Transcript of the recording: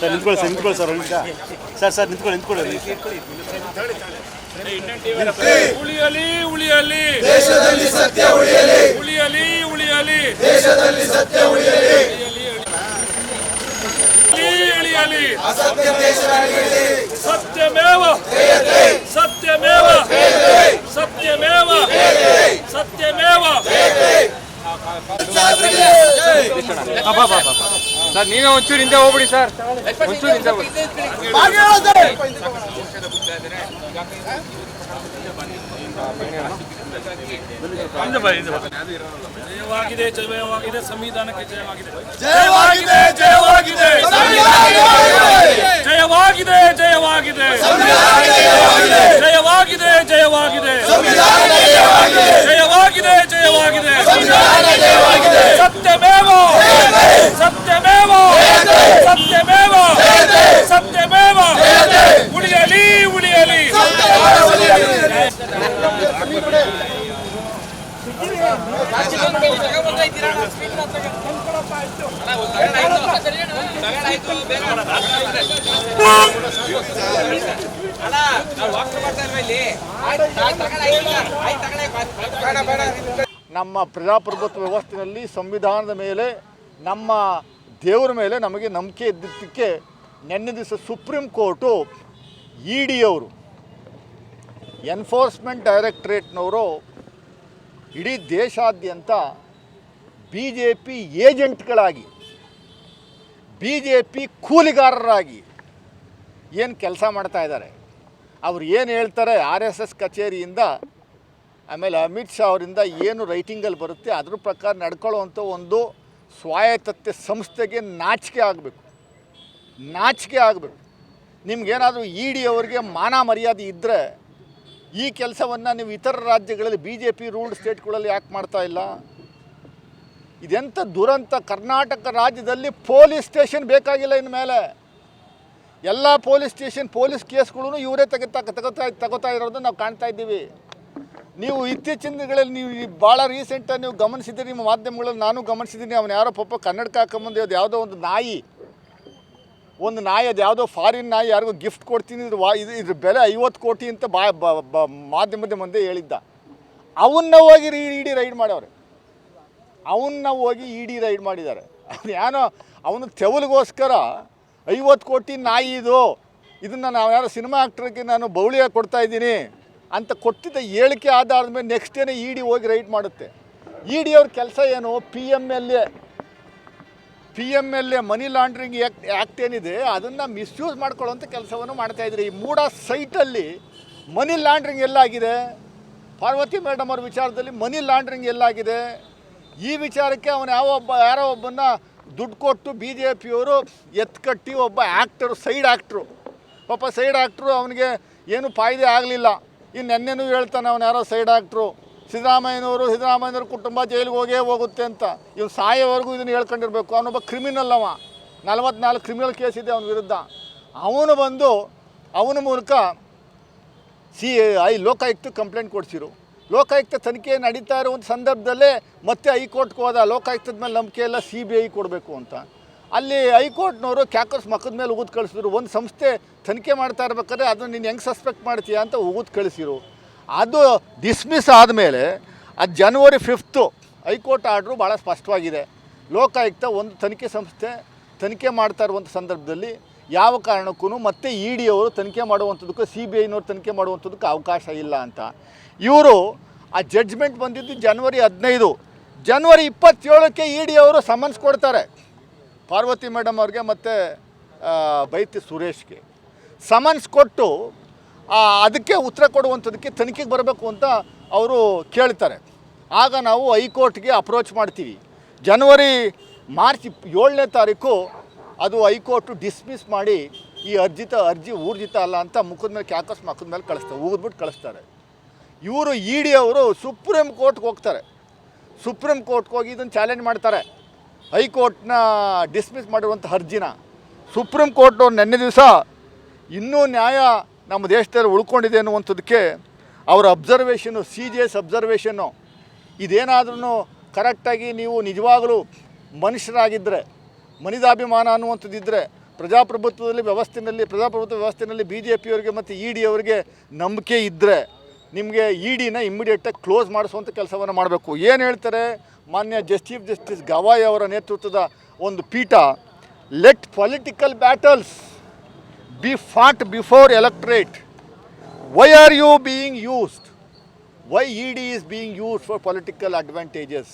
Sir ನಿಂತ್ಕೊಳ್ಳಿ sir ನಿಮಿಷ sir ನಿಂತ್ಕೊಳ್ಳಿ ಉಳಿಯಲಿ ಉಳಿಯಲಿ ದೇಶದಲ್ಲಿ ಸತ್ಯ ಉಳಿಯಲಿ ಉಳಿಯಲಿ ಉಳಿಯಲಿ ದೇಶದಲ್ಲಿ ಸತ್ಯ ಉಳಿಯಲಿ ಉಳಿಯಲಿ ಅಸತ್ಯ ದೇಶ ಅಳಿಯಲಿ ಸತ್ಯಮೇವ ಸತ್ಯಮೇವ ಸತ್ಯಮೇವ ಸತ್ಯಮೇವ ಸರ್ ನೀವೇ ಒಂಚೂರು ಹಿಂದೆ ಹೋಗ್ಬಿಡಿ ಸರ್ ಒಂಚೂರು ಹಿಂದೆ ಜಯವಾಗಿದೆ ಜಯವಾಗಿದೆ ಸಂವಿಧಾನಕ್ಕೆ ಜಯವಾಗಿದೆ ಜಯವಾಗಿದೆ ಜಯವಾಗಿದೆ ಜಯವಾಗಿದೆ ಜಯವಾಗಿದೆ ಜಯವಾಗಿದೆ ಜಯವಾಗಿದೆ ಜಯವಾಗಿದೆ ಜಯವಾಗಿದೆ ಸತ್ಯಮೇವ ಸತ್ಯಮೇವ ಸತ್ಯಮೇವ ಸತ್ಯಮೇವ ಉಳಿಯಲಿ ಉಳಿಯಲಿ ನಮ್ಮ ಪ್ರಜಾಪ್ರಭುತ್ವ ವ್ಯವಸ್ಥೆಯಲ್ಲಿ ಸಂವಿಧಾನದ ಮೇಲೆ ನಮ್ಮ ದೇವರ ಮೇಲೆ ನಮಗೆ ನಂಬಿಕೆ ಇದ್ದಿದ್ದಕ್ಕೆ ನಿನ್ನೆ ದಿವಸ ಸುಪ್ರೀಂ ಕೋರ್ಟು ಇ ಡಿ ಅವರು ಎನ್ಫೋರ್ಸ್ಮೆಂಟ್ ಡೈರೆಕ್ಟ್ರೇಟ್ನವರು ಇಡೀ ದೇಶಾದ್ಯಂತ ಬಿ ಜೆ ಪಿ ಏಜೆಂಟ್ಗಳಾಗಿ ಬಿ ಜೆ ಪಿ ಕೂಲಿಗಾರರಾಗಿ ಏನು ಕೆಲಸ ಮಾಡ್ತಾಯಿದ್ದಾರೆ. ಅವ್ರು ಏನು ಹೇಳ್ತಾರೆ ಆರ್ ಎಸ್ ಎಸ್ ಕಚೇರಿಯಿಂದ ಆಮೇಲೆ ಅಮಿತ್ ಶಾ ಅವರಿಂದ ಏನು ರೈಟಿಂಗಲ್ಲಿ ಬರುತ್ತೆ ಅದ್ರ ಪ್ರಕಾರ ನಡ್ಕೊಳ್ಳೋವಂಥ ಒಂದು ಸ್ವಾಯತ್ತತೆ ಸಂಸ್ಥೆಗೆ ನಾಚಿಕೆ ಆಗಬೇಕು. ನಿಮಗೇನಾದರೂ ಇ ಡಿ ಅವರಿಗೆ ಮಾನ ಮರ್ಯಾದೆ ಇದ್ದರೆ ಈ ಕೆಲಸವನ್ನು ನೀವು ಇತರ ರಾಜ್ಯಗಳಲ್ಲಿ ಬಿ ಜೆ ಪಿ ರೂಲ್ಡ್ ಸ್ಟೇಟ್ಗಳಲ್ಲಿ ಯಾಕೆ ಮಾಡ್ತಾ ಇಲ್ಲ? ಇದೆಂಥ ದುರಂತ. ಕರ್ನಾಟಕ ರಾಜ್ಯದಲ್ಲಿ ಪೊಲೀಸ್ ಸ್ಟೇಷನ್ ಬೇಕಾಗಿಲ್ಲ. ಇನ್ಮೇಲೆ ಎಲ್ಲ ಪೊಲೀಸ್ ಸ್ಟೇಷನ್ ಪೊಲೀಸ್ ಕೇಸ್ಗಳೂ ಇವರೇ ತಗೋತಾ ಇರೋದನ್ನು ನಾವು ಕಾಣ್ತಾ ಇದ್ದೀವಿ. ನೀವು ಇತ್ತೀಚಿನ ದಿನಗಳಲ್ಲಿ ನೀವು ಭಾಳ ರೀಸೆಂಟಾಗಿ ನೀವು ಗಮನಿಸಿದ್ದೀರಿ, ನಿಮ್ಮ ಮಾಧ್ಯಮಗಳಲ್ಲಿ ನಾನು ಗಮನಿಸಿದ್ದೀನಿ. ಅವನು ಯಾರೋ ಪಾಪ ಕನ್ನಡಕ ಹಾಕೊಂಬಂದು ಅದು ಯಾವುದೋ ಒಂದು ನಾಯಿ ಅದು ಯಾವುದೋ ಫಾರಿನ್ ನಾಯಿ ಯಾರಿಗೂ ಗಿಫ್ಟ್ ಕೊಡ್ತೀನಿ ಇದ್ರ ಬೆಲೆ 50 ಕೋಟಿ ಅಂತ ಮಾಧ್ಯಮದ ಮುಂದೆ ಹೇಳಿದ್ದ. ಅವನ್ನ ಹೋಗಿ ಇ ಡಿ ರೈಡ್ ಮಾಡವ್ರೆ. ಮಾಡಿದ್ದಾರೆ. ಅವನು ತೆವಲಿಗೋಸ್ಕರ 50 ಕೋಟಿ ನಾಯಿ ಇದನ್ನು ನಾವು ಯಾರೋ ಸಿನಿಮಾ ಆ್ಯಕ್ಟ್ರಿಗೆ ನಾನು ಬೌಳಿಯಾಗಿ ಕೊಡ್ತಾಯಿದ್ದೀನಿ ಅಂತ ಕೊಟ್ಟಿದ್ದ ಹೇಳಿಕೆ ಆಧಾರದ ಮೇಲೆ ನೆಕ್ಸ್ಟ್ ಡೇನೇ ಇ ಡಿ ಹೋಗಿ ರೈಡ್ ಮಾಡುತ್ತೆ. ಇ ಡಿ ಅವ್ರ ಕೆಲಸ ಏನು? P M L A money laundering act ಏನಿದೆ ಅದನ್ನು ಮಿಸ್ಯೂಸ್ ಮಾಡ್ಕೊಳ್ಳೋಂಥ ಕೆಲಸವನ್ನು ಮಾಡ್ತಾಯಿದ್ರಿ. ಈ ಮೂಡ ಸೈಟಲ್ಲಿ ಮನಿ ಲಾಂಡ್ರಿಂಗ್ ಎಲ್ಲಾಗಿದೆ? ಪಾರ್ವತಿ ಮೇಡಮ್ ಅವ್ರ ವಿಚಾರದಲ್ಲಿ ಮನಿ ಲಾಂಡ್ರಿಂಗ್ ಎಲ್ಲಾಗಿದೆ? ಈ ವಿಚಾರಕ್ಕೆ ಅವನು ಯಾರೋ ಒಬ್ಬನ್ನ ದುಡ್ಡು ಕೊಟ್ಟು ಬಿ ಜೆ ಪಿಯವರು ಎತ್ಕಟ್ಟಿ ಒಬ್ಬ ಆ್ಯಕ್ಟರು ಸೈಡ್ ಆ್ಯಕ್ಟ್ರು ಅವನಿಗೆ ಏನು ಫಾಯ್ದೆ ಆಗಲಿಲ್ಲ. ಇನ್ನು ನೆನ್ನೆನೂ ಹೇಳ್ತಾನೆ ಅವನು ಯಾರೋ ಸೈಡ್ ಆ್ಯಕ್ಟ್ರು ಸಿದ್ದರಾಮಯ್ಯನವ್ರ ಕುಟುಂಬ ಜೈಲಿಗೆ ಹೋಗುತ್ತೆ ಅಂತ. ಇವ್ನು ಸಾಯೋವರೆಗೂ ಇದನ್ನು ಹೇಳ್ಕೊಂಡಿರ್ಬೇಕು. ಅವನೊಬ್ಬ ಕ್ರಿಮಿನಲ್. 44 ಕ್ರಿಮಿನಲ್ ಕೇಸ್ ಇದೆ ಅವನ ವಿರುದ್ಧ. ಅವನ ಮೂಲಕ ಲೋಕಾಯುಕ್ತ ಕಂಪ್ಲೇಂಟ್ ಕೊಡಿಸಿರು. ಲೋಕಾಯುಕ್ತ ತನಿಖೆ ನಡೀತಾ ಇರೋ ಒಂದು ಸಂದರ್ಭದಲ್ಲೇ ಮತ್ತೆ ಹೈಕೋರ್ಟ್ಗೆ ಹೋದ. ಲೋಕಾಯುಕ್ತದ ಮೇಲೆ ನಂಬಿಕೆ ಎಲ್ಲ CBI ಕೊಡಬೇಕು ಅಂತ. ಅಲ್ಲಿ ಹೈಕೋರ್ಟ್ನವರು ಕ್ಯಾಕರ್ಸ್ ಮಕ್ಕದ ಮೇಲೆ ಉಗಿದು ಕಳಿಸಿದ್ರು. ಒಂದು ಸಂಸ್ಥೆ ತನಿಖೆ ಮಾಡ್ತಾ ಇರ್ಬೇಕಾದ್ರೆ ಅದನ್ನು ನೀನು ಹೆಂಗೆ ಸಸ್ಪೆಕ್ಟ್ ಮಾಡ್ತೀಯಾ ಅಂತ ಉಗಿದು ಕಳಿಸಿರು. ಅದು ಡಿಸ್ಮಿಸ್ ಆದಮೇಲೆ ಅದು January 5 ಹೈಕೋರ್ಟ್ ಆರ್ಡ್ರು ಭಾಳ ಸ್ಪಷ್ಟವಾಗಿದೆ. ಲೋಕಾಯುಕ್ತ ಒಂದು ತನಿಖೆ ಸಂಸ್ಥೆ ತನಿಖೆ ಮಾಡ್ತಾ ಇರುವಂಥ ಸಂದರ್ಭದಲ್ಲಿ ಯಾವ ಕಾರಣಕ್ಕೂ ಮತ್ತೆ ಇ ಡಿ ಅವರು ತನಿಖೆ ಮಾಡುವಂಥದ್ದಕ್ಕೂ CBIನವ್ರು ತನಿಖೆ ಮಾಡುವಂಥದ್ದಕ್ಕೆ ಅವಕಾಶ ಇಲ್ಲ ಅಂತ. ಇವರು ಆ ಜಡ್ಜ್ಮೆಂಟ್ ಬಂದಿದ್ದು January 15. January 27ಕ್ಕೆ ಇ ಡಿ ಅವರು ಸಮನ್ಸ್ ಕೊಡ್ತಾರೆ ಪಾರ್ವತಿ ಮೇಡಮ್ ಅವ್ರಿಗೆ ಮತ್ತು ಬೈತಿ ಸುರೇಶ್ಗೆ. ಸಮನ್ಸ್ ಕೊಟ್ಟು ಅದಕ್ಕೆ ಉತ್ತರ ಕೊಡುವಂಥದ್ದಕ್ಕೆ ತನಿಖೆಗೆ ಬರಬೇಕು ಅಂತ ಅವರು ಕೇಳ್ತಾರೆ. ಆಗ ನಾವು ಹೈಕೋರ್ಟ್ಗೆ ಅಪ್ರೋಚ್ ಮಾಡ್ತೀವಿ. ಮಾರ್ಚ್ 7 ಅದು ಹೈಕೋರ್ಟು ಡಿಸ್ಮಿಸ್ ಮಾಡಿ ಈ ಅರ್ಜಿ ಊರ್ಜಿತ ಅಲ್ಲ ಅಂತ ಮುಖದ ಮೇಲೆ ಕ್ಯಾಕಸ್ ಮುಖದ ಮೇಲೆ ಊದ್ಬಿಟ್ಟು ಕಳಿಸ್ತಾರೆ. ಇವರು ಇ ಡಿ ಅವರು ಸುಪ್ರೀಂ ಕೋರ್ಟ್ಗೆ ಹೋಗ್ತಾರೆ. ಸುಪ್ರೀಂ ಕೋರ್ಟ್ಗೆ ಹೋಗಿ ಇದನ್ನು ಚಾಲೆಂಜ್ ಮಾಡ್ತಾರೆ. ಹೈಕೋರ್ಟ್ನ ಡಿಸ್ಮಿಸ್ ಮಾಡಿರುವಂಥ ಅರ್ಜಿನ ಸುಪ್ರೀಂ ಕೋರ್ಟ್ನವ್ರು ನಿನ್ನೆ ದಿವಸ ಇನ್ನೂ ನ್ಯಾಯ ನಮ್ಮ ದೇಶದಲ್ಲಿ ಉಳ್ಕೊಂಡಿದೆ ಅನ್ನುವಂಥದ್ದಕ್ಕೆ ಅವರ ಅಬ್ಸರ್ವೇಷನ್ನು CJS ಅಬ್ಸರ್ವೇಷನ್ನು ಇದೇನಾದ್ರೂ ಕರೆಕ್ಟಾಗಿ ನೀವು ನಿಜವಾಗಲೂ ಮನುಷ್ಯರಾಗಿದ್ದರೆ ಮನಿದಾಭಿಮಾನ ಅನ್ನುವಂಥದ್ದಿದ್ದರೆ ಪ್ರಜಾಪ್ರಭುತ್ವ ವ್ಯವಸ್ಥೆಯಲ್ಲಿ ಬಿ ಜೆ ಪಿಯವರಿಗೆ ಮತ್ತು ಇ ಡಿ ಅವರಿಗೆ ನಂಬಿಕೆ ಇದ್ದರೆ ನಿಮಗೆ ಇ ಡಿನ ಇಮ್ಮಿಡಿಯೇಟಾಗಿ ಕ್ಲೋಸ್ ಮಾಡಿಸುವಂಥ ಕೆಲಸವನ್ನು ಮಾಡಬೇಕು. ಏನು ಹೇಳ್ತಾರೆ ಮಾನ್ಯ ಚೀಫ್ ಜಸ್ಟಿಸ್ ಗವಾಯ್ ಅವರ ನೇತೃತ್ವದ ಒಂದು ಪೀಠ, let political battles be fought before electorate. Why are you being used? Why ED is being used for political advantages?